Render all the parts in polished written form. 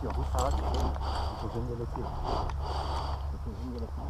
Aqui, ó, vou falar aqui. Eu tô vendo ele aqui, ó. Eu tô vendo ele aqui.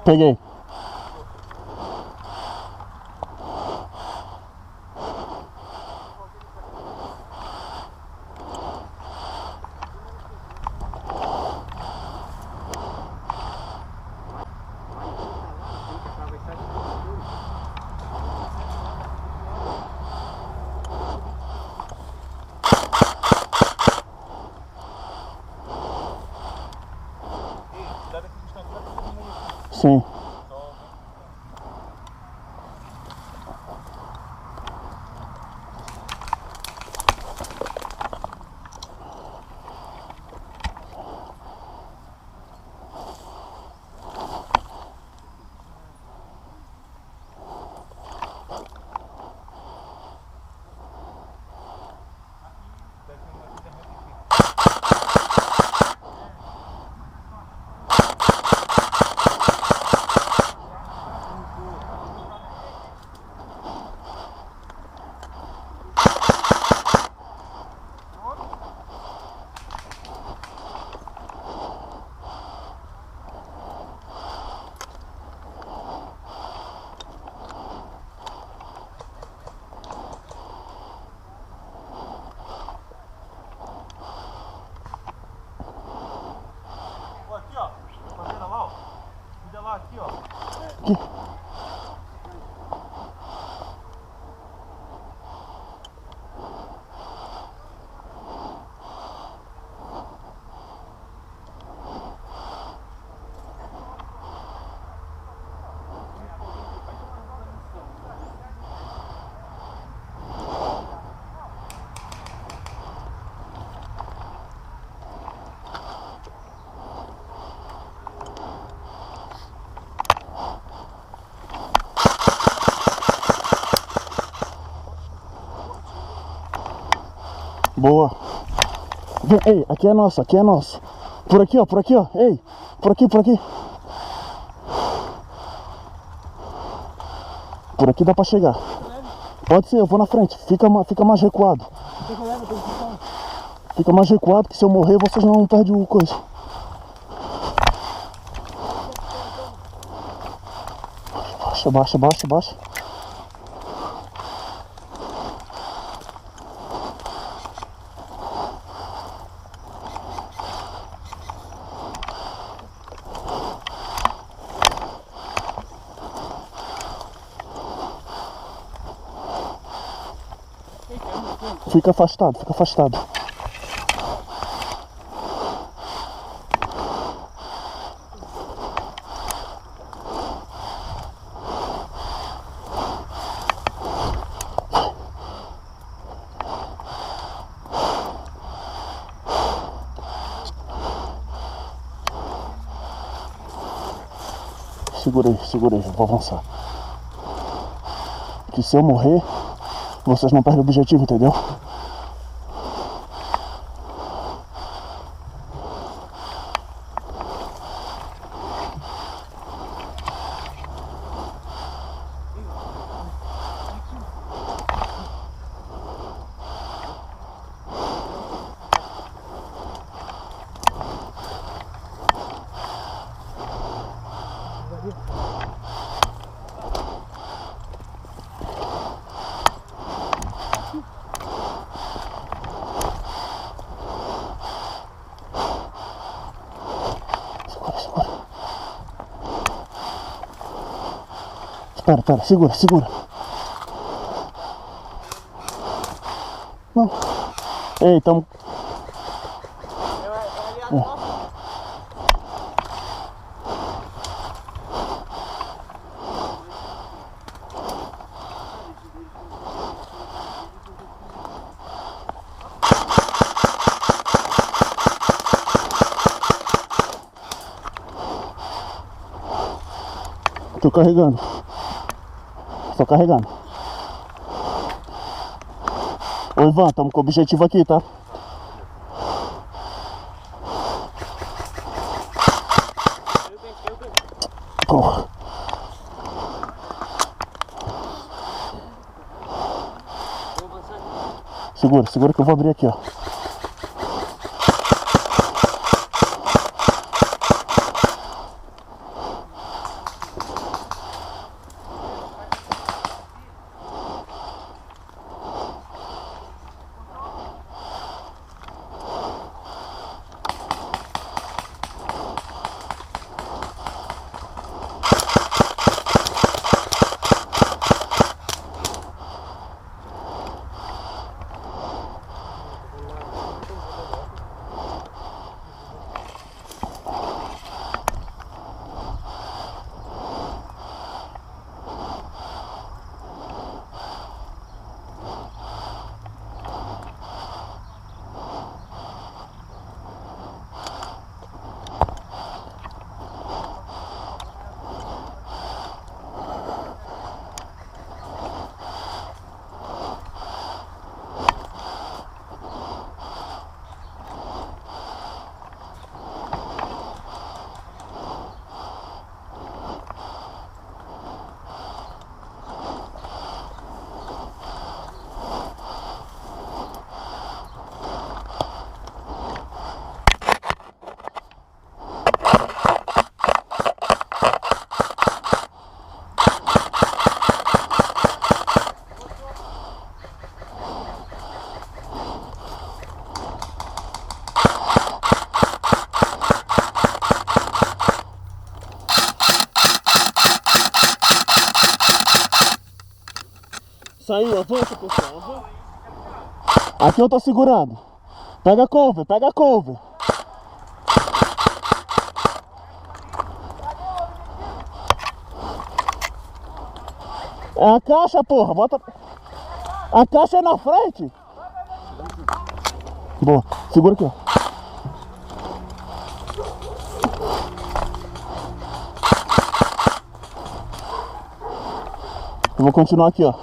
Peguei. Sim. Aqui, ó. Boa. Vem, ei, aqui é nosso. Por aqui, ó. Ei, por aqui. Por aqui dá pra chegar. Pode ser, eu vou na frente. Fica mais recuado. Fica mais recuado, que se eu morrer vocês não perdem o coisa. Baixa. Fica afastado, fica afastado. Segura aí, vou avançar. Que se eu morrer, vocês não perdem o objetivo, entendeu? Pera, segura. Não. Ei, tamo... Tô carregando. Ô Ivan, tamo com o objetivo aqui, tá? Porra. Segura que eu vou abrir aqui, ó. Saiu, avança, pessoal, avança. Aqui eu tô segurando. Pega a cover. É a caixa, porra, bota... A caixa é na frente. Boa, segura aqui, ó. Eu vou continuar aqui, ó.